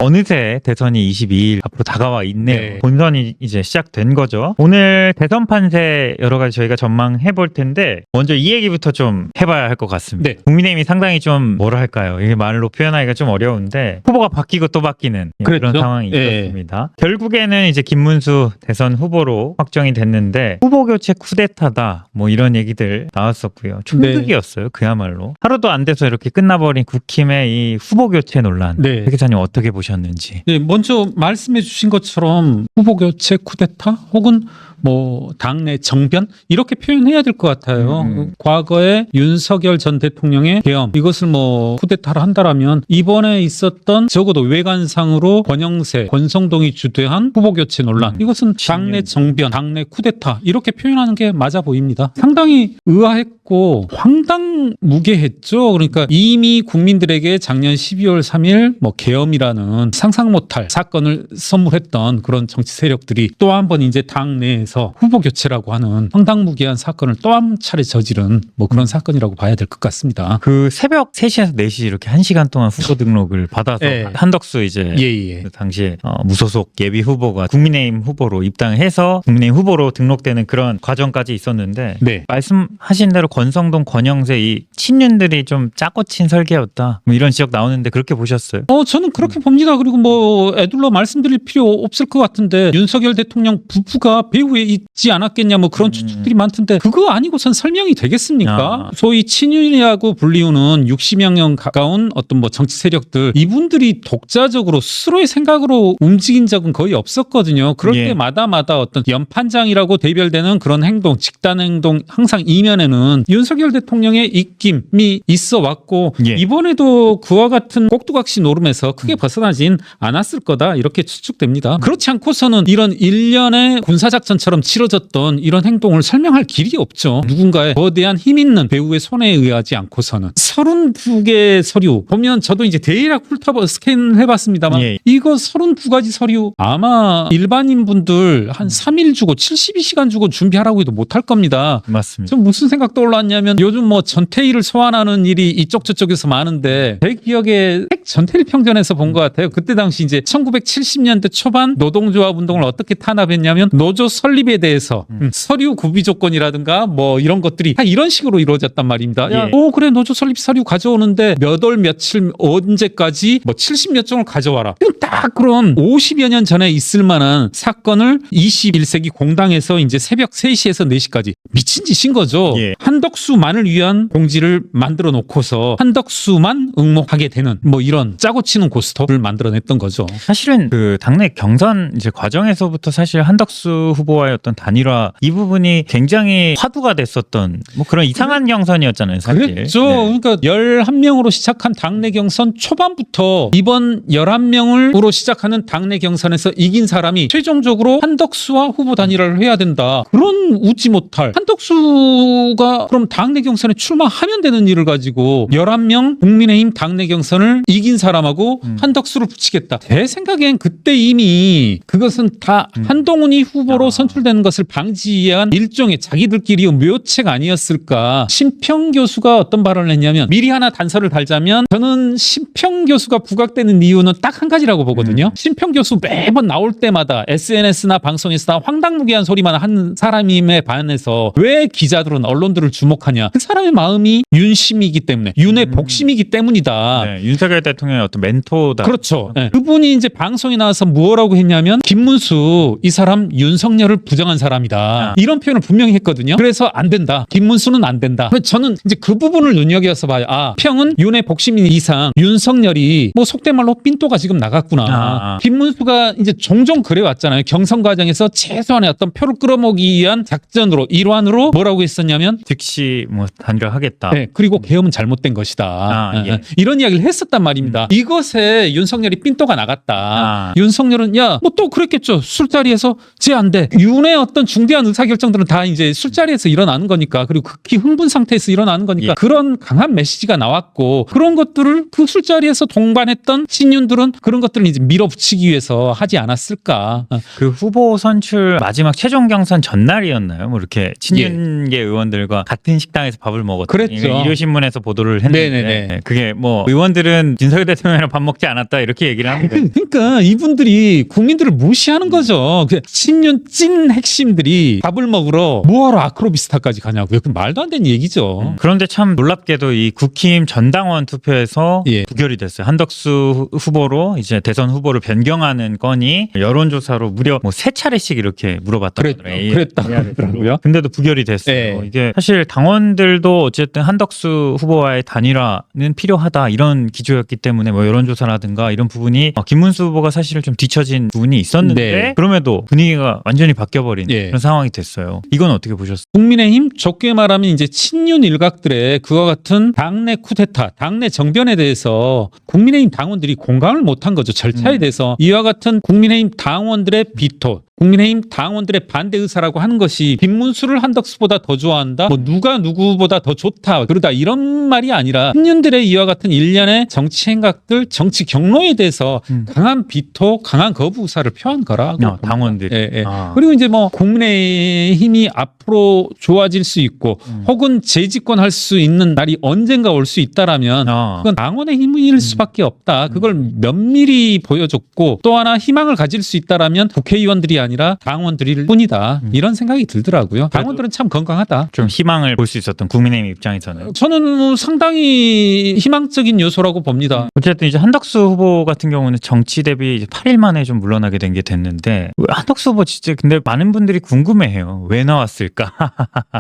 어느새 대선이 22일 앞으로 다가와 있네요. 네. 본선이 이제 시작된 거죠. 오늘 대선 판세 여러 가지 저희가 전망해 볼 텐데 먼저 이 얘기부터 좀 해봐야 할 것 같습니다. 네. 국민의힘이 상당히 좀 뭐라 할까요? 이게 말로 표현하기가 좀 어려운데 후보가 바뀌고 또 바뀌는 그런 그랬죠? 상황이 예. 있었습니다. 결국에는 이제 김문수 대선 후보로 확정이 됐는데 후보 교체 쿠데타다 뭐 이런 얘기들 나왔었고요. 충격이었어요. 그야말로. 하루도 안 돼서 이렇게 끝나버린 국힘의 이 후보 교체 논란. 네. 백 기자님 어떻게 보셨는지. 네, 먼저 말씀해 주신 것처럼 후보 교체 쿠데타 혹은 뭐 당내 정변 이렇게 표현해야 될 것 같아요. 과거에 윤석열 전 대통령의 계엄 이것을 뭐 쿠데타를 한다라면 이번에 있었던 적어도 외관상으로 권영세, 권성동이 주도한 후보 교체 논란 이것은 당내 정변, 당내 쿠데타 이렇게 표현하는 게 맞아 보입니다. 상당히 의아했고 황당무계했죠. 그러니까 이미 국민들에게 작년 12월 3일 뭐 계엄이라는 상상 못할 사건을 선물했던 그런 정치 세력들이 또 한 번 이제 당내에서 후보 교체라고 하는 황당무계한 사건을 또 한 차례 저지른 뭐 그런 사건이라고 봐야 될 것 같습니다. 그 새벽 3시에서 4시 이렇게 1시간 동안 후보 등록을 받아서 예. 한덕수 이제 예. 그 당시에 무소속 예비 후보가 국민의힘 후보로 입당해서 국민의힘 후보로 등록되는 그런 과정까지 있었는데 네. 말씀하신 대로 권성동, 권영세 이 친윤들이 좀 짜고 친 설계였다. 뭐 이런 지적 나오는데 그렇게 보셨어요? 저는 그렇게 봅니다. 그리고 뭐 애둘러 말씀드릴 필요 없을 것 같은데 윤석열 대통령 부부가 배후에 있지 않았겠냐 뭐 그런 추측들이 많던데 그거 아니고선 설명이 되겠습니까? 소위 친윤이라고 불리우는 60여 가까운 어떤 뭐 정치 세력들 이분들이 독자적으로 스스로의 생각으로 움직인 적은 거의 없었거든요. 그럴 예. 때마다 어떤 연판장이라고 대별되는 그런 행동, 집단 행동 항상 이면에는 윤석열 대통령의 입김이 있어 왔고 예. 이번에도 그와 같은 꼭두각시 노름에서 크게 벗어나진 않았을 거다 이렇게 추측됩니다. 그렇지 않고서는 이런 일련의 군사작전처럼 치러졌던 이런 행동을 설명할 길이 없죠. 누군가의 거대한 힘 있는 배우의 손에 의하지 않고서는 32개 서류 보면 저도 이제 대략 훑어봐 스캔을 해봤습니다만 예. 이거 32가지 서류 아마 일반인 분들 한 3일 주고 72시간 주고 준비하라고 해도 못할 겁니다. 맞습니다. 전 무슨 생각 떠올랐냐면 요즘 뭐 전태일을 소환하는 일이 이쪽 저쪽에서 많은데 제 기억에 전태일 평전에서 본 것 같아요. 그때 당시 이제 1970년대 초반 노동조합 운동을 어떻게 탄압했냐면 노조 설립에 대해서 서류 구비 조건이라든가 뭐 이런 것들이 다 이런 식으로 이루어졌단 말입니다. 야, 예. 그래 노조 설립 서류 가져오는데 몇 월 며칠 언제까지 뭐 70몇 종을 가져와라. 딱 그런 50여 년 전에 있을 만한 사건을 21세기 공당에서 이제 새벽 3시에서 4시까지 미친 짓인 거죠. 예. 한덕수만을 위한 공지를 만들어 놓고서 한덕수만 응모하게 되는 뭐 이런 짜고 치는 고스톱을 만들어냈던 거죠. 사실은 그 당내 경선 이제 과정에서부터 사실 한덕수 후보와의 어떤 단일화 이 부분이 굉장히 화두가 됐었던 뭐 그런 이상한 경선이었잖아요, 사실. 그랬죠. 네. 그러니까 11명으로 시작한 당내 경선 초반부터 이번 11명으로 시작하는 당내 경선에서 이긴 사람이 최종적으로 한덕수와 후보 단일화를 해야 된다. 그런 웃지 못할 한덕수가 그럼 당내 경선에 출마하면 되는 일을 가지고 11명 국민의힘 당내 경선을 이긴 사람하고 한덕수를 붙이겠다. 제 생각엔 그때 이미 그것은 다 한동훈이 후보로 선출되는 것을 방지하기 위한 일종의 자기들끼리 묘책 아니었을까. 심평 교수가 어떤 발언을 했냐면 미리 하나 단서를 달자면 저는 심평 교수가 부각되는 이유는 딱 한 가지라고 보거든요. 심평 교수 매번 나올 때마다 SNS나 방송에서 황당무계한 소리만 한 사람임에 반해서 왜 기자들은 언론들을 주목하냐. 그 사람의 마음이 윤심이기 때문에 윤의 복심이기 때문이다. 네, 윤석열 대통령의 어떤 멘토다. 그렇죠. 네. 그분이 이제 방송에 나와서 뭐라고 했냐면 김문수 이 사람 윤석열을 부정한 사람이다. 이런 표현을 분명히 했거든요. 그래서 안 된다. 김문수는 안 된다. 저는 이제 그 부분을 눈여겨서 봐요. 평은 윤의 복심인 이상 윤석열이 뭐 속된 말로 삔또가 지금 나갔구나. 김문수가 이제 종종 그래 왔잖아요. 경선 과정에서 최소한의 어떤 표를 끌어모기 위한 작전으로 일환으로 뭐라고 했었냐면 즉시 뭐 단일화하겠다. 네, 그리고 계엄은 잘못된 것이다. 예. 이런 이야기를 했었단 말입니다. 이것에 윤석열이 삔또가 나갔다. 아. 윤석열은 야, 뭐 또 그랬겠죠. 술자리에서 쟤 안 돼. 윤의 어떤 중대한 의사결정들은 다 이제 술자리에서 일어나는 거니까, 그리고 극히 흥분 상태에서 일어나는 거니까 예. 그런 강한 메시지가 나왔고, 그런 것들을 그 술자리에서 동반했던 신윤들은 그런 것들을 이제 밀어붙이기 위해서 하지 않았을까. 그 후보 선출 마지막 최종 경선 전날이었나요? 뭐 이렇게 친윤계 의원들과 같은 식당에서 밥을 먹었더니 그랬죠. 일요신문에서 보도를 했는데 네네네. 그게 뭐 의원들은 윤석열 대통령이랑 밥 먹지 않았다 이렇게 얘기를 합니다. 그러니까 이분들이 국민들을 무시하는 거죠. 친윤 찐 핵심들이 밥을 먹으러 뭐하러 아크로비스타까지 가냐고요. 그 말도 안 되는 얘기죠. 그런데 참 놀랍게도 이 국힘 전당원 투표에서 예. 부결이 됐어요. 한덕수 후보로 이제 대선 후보를 변경하는 건이 여론조사로 무려 뭐 3차례씩 이렇게 물어봤다고 하더라고요. 그랬다고 하더라고요. 근데도 부결이 됐어요. 네. 이게 사실 당원들도 어쨌든 한덕수 후보와의 단일화는 필요하다 이런 기조였기 때문에 뭐 여론조사라든가 이런 부분이 김문수 후보가 사실 좀 뒤처진 부분이 있었는데 네. 그럼에도 분위기가 완전히 바뀌어버린 예. 그런 상황이 됐어요. 이건 어떻게 보셨어요? 국민의힘 적게 말하면 이제 친윤 일각들의 그와 같은 당내 쿠데타, 당내 정변에 대해서 국민의힘 당원들이 공감을 못한 거죠. 절차에 대해서. 이와 같은 국민의힘 당원들의 비토, 국민의힘 당원들의 반대 의사라고 하는 것이 김문수를 한덕수보다 더 좋아한다, 뭐 누가 누구보다 더 좋다 그러다 이런 말이 아니라 신윤들의 이와 같은 일련의 정치 행각들, 정치 경로에 대해서 강한 비토, 강한 거부 의사를 표한 거라고. 당원들이. 예, 예. 아. 그리고 이제 뭐 국민의힘이 앞으로 좋아질 수 있고 혹은 재집권할 수 있는 날이 언젠가 올 수 있다라면 그건 당원의 힘일 수밖에 없다. 그걸 면밀히 보여줬고, 또 하나 희망을 가질 수 있다라면 국회의원들이 아니라 당원들일 뿐이다. 이런 생각이 들더라고요. 당원들은 참 건강하다. 좀 희망을 볼 수 있었던 국민의힘 입장에서는. 저는 뭐 상당히 희망적인 요소라고 봅니다. 어쨌든 이제 한덕수 후보 같은 경우는 정치 대비 이제 8일 만에 좀 물러나게 된 게 됐는데 한덕수 후보 진짜 근데 많은 분들이 궁금해해요. 왜 나왔을까?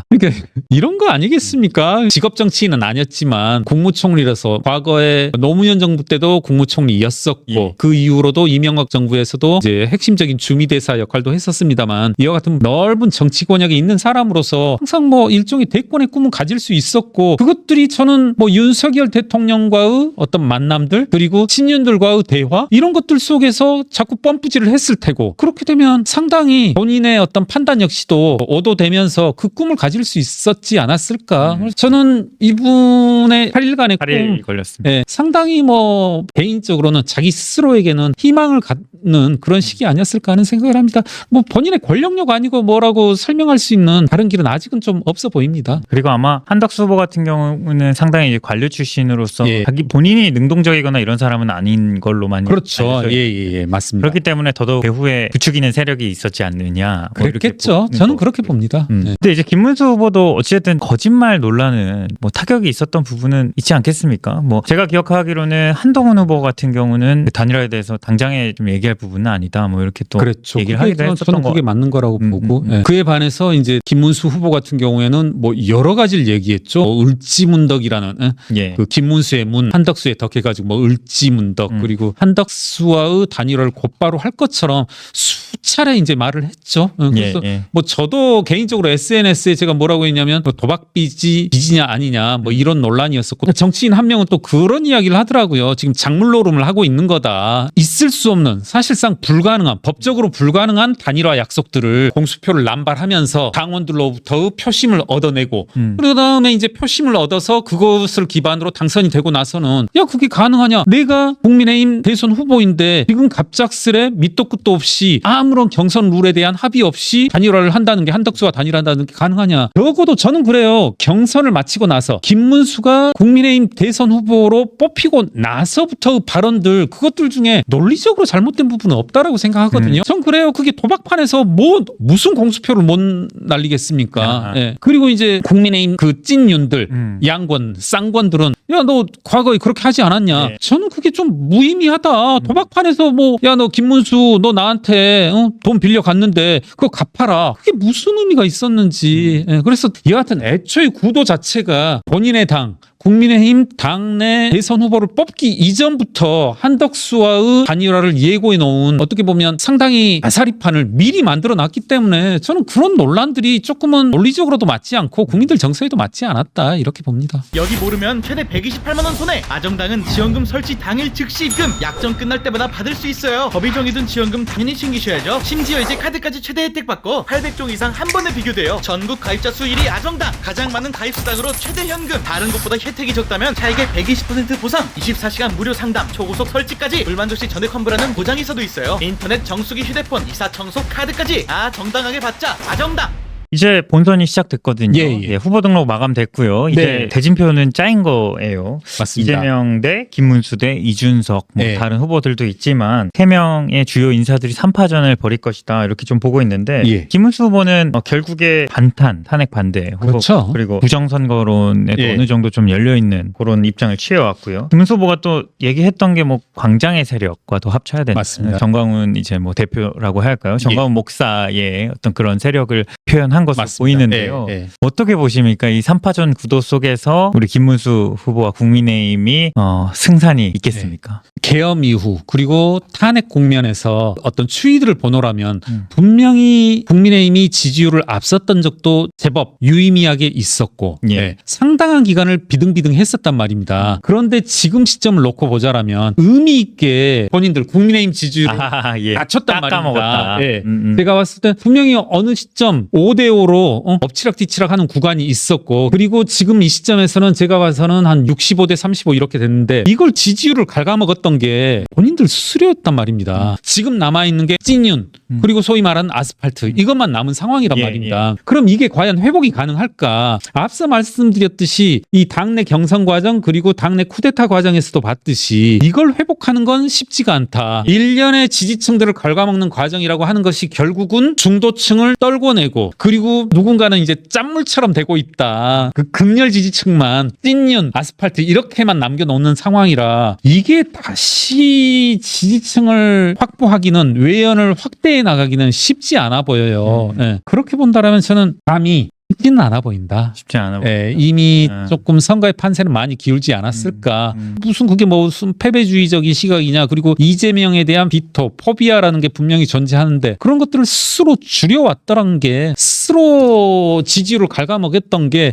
그러니까 이런 거 아니겠습니까? 직업 정치인은 아니었지만 국무총리라서 과거에 노무현 정부 때도 국무총리였었고 예. 그 이후로도 이명박 정부에서도 이제 핵심적인 주미대사 역할도 했었습니다만, 이와 같은 넓은 정치 권역에 있는 사람으로서 항상 뭐 일종의 대권의 꿈은 가질 수 있었고, 그것들이 저는 뭐 윤석열 대통령과의 어떤 만남들 그리고 친윤들과의 대화 이런 것들 속에서 자꾸 뻔뿌질을 했을 테고, 그렇게 되면 상당히 본인의 어떤 판단 역시도 오도되면서 그 꿈을 가질 수 있었지 않았을까. 그래서 저는 이분의 8일간의 8일 걸렸습니다. 예, 상당히 뭐 개인적으로는 자기 스스로에게는 희망을 갖는 그런 시기 아니었을까 하는 생각을 합니다. 뭐 본인의 권력력 아니고 뭐라고 설명할 수 있는 다른 길은 아직은 좀 없어 보입니다. 그리고 아마 한덕수 후보 같은 경우는 상당히 이제 관료 출신으로서 예. 자기 본인이 능동적이거나 이런 사람은 아닌 걸로 많이 그렇죠. 알려져 예, 맞습니다. 그렇기 때문에 더더욱 배후에 부추기는 세력이 있었지 않느냐. 뭐 이렇게 그랬겠죠. 보는 저는 거고. 그렇게 봅니다. 예. 근데 이제 김문수 후보도 어쨌든 거짓말 논란은 뭐 타격이 있었던 부분은 있지 않겠습니까? 뭐 제가 기억하기로는 한동훈 후보 같은 경우는 그 단일화에 대해서 당장에 좀 얘기할 부분은 아니다. 뭐 이렇게 또 그렇죠. 얘기를 그게 하기도 저는 했었던 거. 그게 맞는 거라고 보고, 예. 그에 반해서 이제 김문수 후보 같은 경우에는 뭐 여러 가지를 얘기했죠. 뭐 을지문덕이라는 예. 그 김문수의 문, 한덕수의 덕 해가지고 뭐 을지문덕, 그리고 한덕수와의 단일화를 곧바로 할 것처럼 수차례 이제 말을 했죠. 그래서 예. 뭐 저도 개인적으로 SNS에 제가 뭐라고 했냐면 뭐 도박비지냐 아니냐 뭐 이런 논란이었었고, 정치인 한 명은 또 그런 이야기를 하더라고요. 지금 작물노름을 하고 있는 거다. 있을 수 없는, 사실상 불가능한, 법적으로 불가능한 단일화 약속들을 공수표를 남발하면서 당원들로부터 표심을 얻어내고, 그러고 다음에 이제 표심을 얻어서 그것을 기반으로 당선이 되고 나서는 야 그게 가능하냐? 내가 국민의힘 대선 후보인데 지금 갑작스레 밑도 끝도 없이 아무런 경선 룰에 대한 합의 없이 단일화를 한다는 게, 한덕수와 단일화한다는 게 가능하냐? 적어도 저는 그래요. 경선을 마치고 나서 김문수가 국민의힘 대선 후보로 뽑히고 나서부터 발언들, 그것들 중에 논리적으로 잘못된 부분은 없다라고 생각하거든요. 전 그래요. 그게 도박판에서 뭐 무슨 공수표를 못 날리겠습니까? 예. 그리고 이제 국민의힘 그 찐윤들, 양권, 쌍권들은 야 너 과거에 그렇게 하지 않았냐? 네. 저는 그게 좀 무의미하다. 도박판에서 뭐 야 너 김문수 너 나한테 돈 빌려 갔는데 그거 갚아라. 그게 무슨 의미가 있었는지. 예. 그래서 이 같은 애초에 구도 자체가 본인의 당, 국민의힘 당내 대선 후보를 뽑기 이전부터 한덕수와의 단일화를 예고해 놓은 어떻게 보면 상당히 아사리판을 미리 만들어 놨기 때문에 저는 그런 논란들이 조금은 논리적으로도 맞지 않고 국민들 정서에도 맞지 않았다 이렇게 봅니다. 여기 모르면 최대 128만 원 손해. 아정당은 지원금 설치 당일 즉시 입금. 약정 끝날 때마다 받을 수 있어요. 법이 정해둔 지원금 당연히 챙기셔야죠. 심지어 이제 카드까지 최대 혜택 받고 800종 이상 한 번에 비교돼요. 전국 가입자 수 1위 아정당. 가장 많은 가입 수당으로 최대 현금. 다른 곳보다 혜택이 적다면 차액의 120% 보상. 24시간 무료 상담. 초고속 설치까지. 불만족시 전액 환불하는 보장이사도 있어요. 인터넷 정수기 휴대폰 이사 청소 카드까지. 정당하게 받자. 아정당. 이제 본선이 시작됐거든요. 예. 후보 등록 마감됐고요. 이제 네. 대진표는 짜인 거예요. 맞습니다. 이재명 대 김문수 대 이준석, 네. 다른 후보들도 있지만 3명의 주요 인사들이 3파전을 벌일 것이다 이렇게 좀 보고 있는데 예. 김문수 후보는 결국에 반탄, 탄핵 반대 후보 그렇죠. 그리고 부정선거론에도 예. 어느 정도 좀 열려있는 그런 입장을 취해왔고요. 김문수 후보가 또 얘기했던 게 뭐 광장의 세력과도 합쳐야 된다. 맞습니다. 정광훈 이제 뭐 대표라고 할까요? 정광훈 목사의 어떤 그런 세력을 표현한 것으로 맞습니다. 보이는데요. 예. 어떻게 보십니까? 이 3파전 구도 속에서 우리 김문수 후보와 국민의힘이 승산이 있겠습니까? 계엄 이후 그리고 탄핵 국면에서 어떤 추이들을 보노라면 음. 분명히 국민의힘이 지지율을 앞섰던 적도 제법 유의미하게 있었고 예. 상당한 기간을 비등비등했었단 말입니다. 그런데 지금 시점을 놓고 보자라면 의미 있게 본인들 국민의힘 지지율을 예. 낮췄단 말입니다. 깎아먹었다. 예. 제가 봤을 때 분명히 어느 시점 5대5로 엎치락뒤치락 하는 구간이 있었고 그리고 지금 이 시점에서는 제가 봐서는 한 65대 35 이렇게 됐는데 이걸 지지율을 갉아먹었던 게 본인들 수수료였단 말입니다. 지금 남아있는 게 찐윤 그리고 소위 말하는 아스팔트 이것만 남은 상황이란 예, 말입니다. 그럼 이게 과연 회복이 가능할까? 앞서 말씀드렸듯이 이 당내 경선 과정 그리고 당내 쿠데타 과정에서도 봤듯이 이걸 회복하는 건 쉽지가 않다. 일련의 지지층들을 갉아먹는 과정이라고 하는 것이 결국은 중도층을 떨궈내고 그리고 누군가는 이제 짠물처럼 되고 있다. 그 극렬 지지층만 찐윤, 아스팔트 이렇게만 남겨놓는 상황이라 이게 다시 지지층을 확보하기는 외연을 확대해 나가기는 쉽지 않아 보여요. 예. 그렇게 본다라면 저는 감히 쉽지는 않아 보인다. 쉽지 않아 보인다. 예, 이미 조금 선거의 판세는 많이 기울지 않았을까. 무슨 그게 무슨 패배주의적인 시각이냐. 그리고 이재명에 대한 비토, 포비아라는 게 분명히 존재하는데 그런 것들을 스스로 줄여왔더란 게 스스로 지지율을 갉아먹였던 게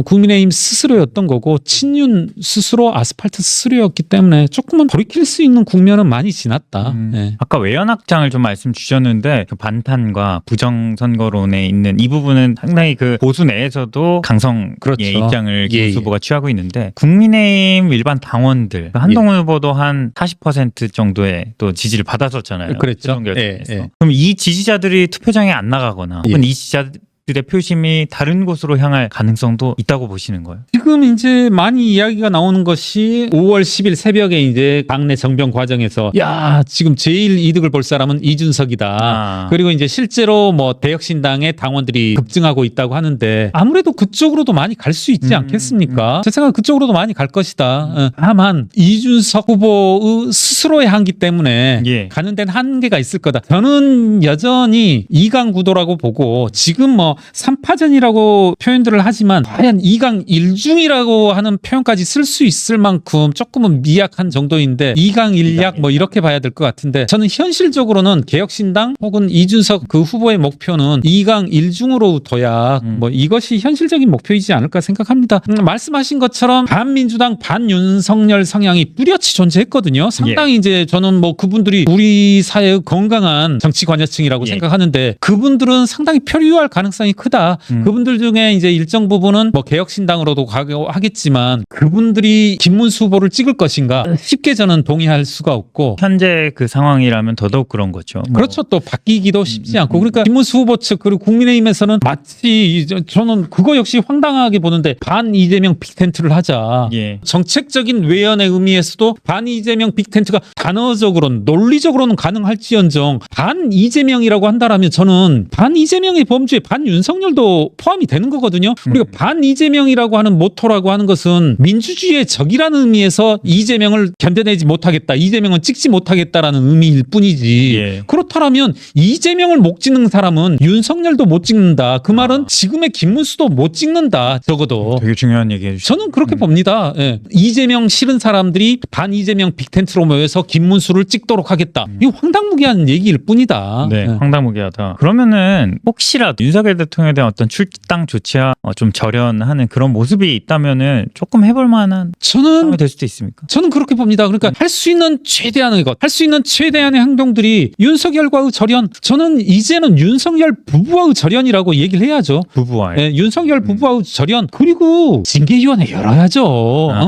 국민의힘 스스로였던 거고 친윤 스스로 아스팔트 스스로였기 때문에 조금은 돌이킬 수 있는 국면은 많이 지났다. 예. 아까 외연확장을 좀 말씀 주셨는데 그 반탄과 부정선거론에 있는 이 부분은 상당히 그 보수 내에서도 강성의 그렇죠. 입장을 예, 김문수 후보가 취하고 있는데 국민의힘 일반 당원들 한동훈 예. 후보도 한 40% 정도의 또 지지를 받았었잖아요. 그랬죠. 최종 결선에서. 예. 그럼 이 지지자들이 투표장에 안 나가거나 혹은 이 지지자들의 표심이 다른 곳으로 향할 가능성도 있다고 보시는 거예요? 지금 이제 많이 이야기가 나오는 것이 5월 10일 새벽에 이제 당내 정병 과정에서 야 지금 제일 이득을 볼 사람은 이준석이다. 그리고 이제 실제로 뭐 대혁신당의 당원들이 급증하고 있다고 하는데 아무래도 그쪽으로도 많이 갈 수 있지 않겠습니까? 제 생각은 그쪽으로도 많이 갈 것이다. 다만 이준석 후보의 스스로의 한기 때문에 가는 데는 한계가 있을 거다. 저는 여전히 2강 구도라고 보고 지금 뭐 3파전이라고 표현들을 하지만 과연 2강 1중이라고 하는 표현까지 쓸 수 있을 만큼 조금은 미약한 정도인데 2강 1약 뭐 이렇게 봐야 될 것 같은데 저는 현실적으로는 개혁신당 혹은 이준석 그 후보의 목표는 2강 1중으로 도약 뭐 이것이 현실적인 목표이지 않을까 생각합니다. 말씀하신 것처럼 반민주당 반윤석열 성향이 뚜렷이 존재했거든요. 상당히 이제 저는 뭐 그분들이 우리 사회의 건강한 정치 관여층이라고 생각하는데 그분들은 상당히 표류할 가능성이 크다. 그분들 중에 이제 일정 부분은 뭐 개혁신당으로도 가고 하겠지만 그분들이 김문수 후보를 찍을 것인가 쉽게 저는 동의할 수가 없고 현재 그 상황이라면 더더욱 그런 거죠. 그렇죠. 또 바뀌기도 쉽지 않고 그러니까 김문수 후보 측 그리고 국민의힘에서는 마치 저는 그거 역시 황당하게 보는데 반 이재명 빅텐트를 하자. 정책적인 외연의 의미에서도 반 이재명 빅텐트가 단어적으로는 논리적으로는 가능할지언정 반 이재명이라고 한다라면 저는 반 이재명의 범주에 반 윤석열도 포함이 되는 거거든요. 우리가 반 이재명이라고 하는 모토라고 하는 것은 민주주의의 적이라는 의미에서 이재명을 견뎌내지 못하겠다. 이재명은 찍지 못하겠다라는 의미일 뿐이지. 그렇다면 그렇다면 이재명을 못 찍는 사람은 윤석열도 못 찍는다. 그 말은 지금의 김문수도 못 찍는다. 적어도. 되게 중요한 얘기 해주셨어요. 저는 그렇게 봅니다. 예. 이재명 싫은 사람들이 반 이재명 빅텐트로 모여서 김문수를 찍도록 하겠다. 이거 황당무계한 얘기일 뿐이다. 네, 예. 황당무계하다. 그러면은 혹시라도 윤석열 대통령에 대한 어떤 출당 조치와 좀 절연하는 그런 모습이 있다면은 조금 해볼 만한 저는 상황이 될 수도 있습니까? 저는 그렇게 봅니다. 그러니까 할 수 있는 최대한의 것, 할 수 있는 최대한의 행동들이 윤석열과의 절연. 저는 이제는 윤석열 부부와의 절연이라고 얘기를 해야죠. 부부와의. 예, 윤석열 부부와의 절연. 그리고 징계위원회 열어야죠.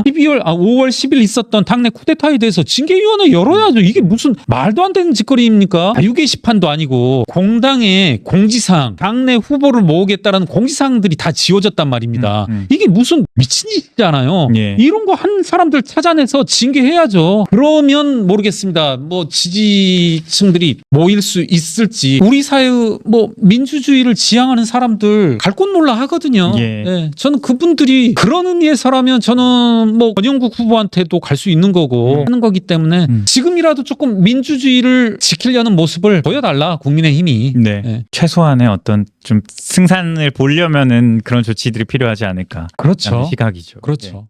5월 10일 있었던 당내 쿠데타에 대해서 징계위원회 열어야죠. 이게 무슨 말도 안 되는 짓거리입니까? 자유 게시판도 아니고 공당의 공지사항, 당내 후보를 모으겠다라는 공지사항들이 다 지워졌단 말입니다. 이게 무슨 미친 짓이잖아요. 예. 이런 거 한 사람들 찾아내서 징계해야죠. 그러면 모르겠습니다. 뭐 지지층들이 모일 수 있을지. 우리 사회의 뭐 민주주의를 지향하는 사람들 갈 곳 몰라 하거든요. 예. 예, 저는 그분들이 그런 의미에서라면 저는 뭐 권영국 후보한테도 갈 수 있는 거고 하는 거기 때문에 지금이라도 조금 민주주의를 지키려는 모습을 보여달라 국민의힘이. 네. 예. 최소한의 어떤 좀 승산을 보려면은 그런 조치들이 필요하지 않을까. 그렇죠. 시각이죠. 그렇죠.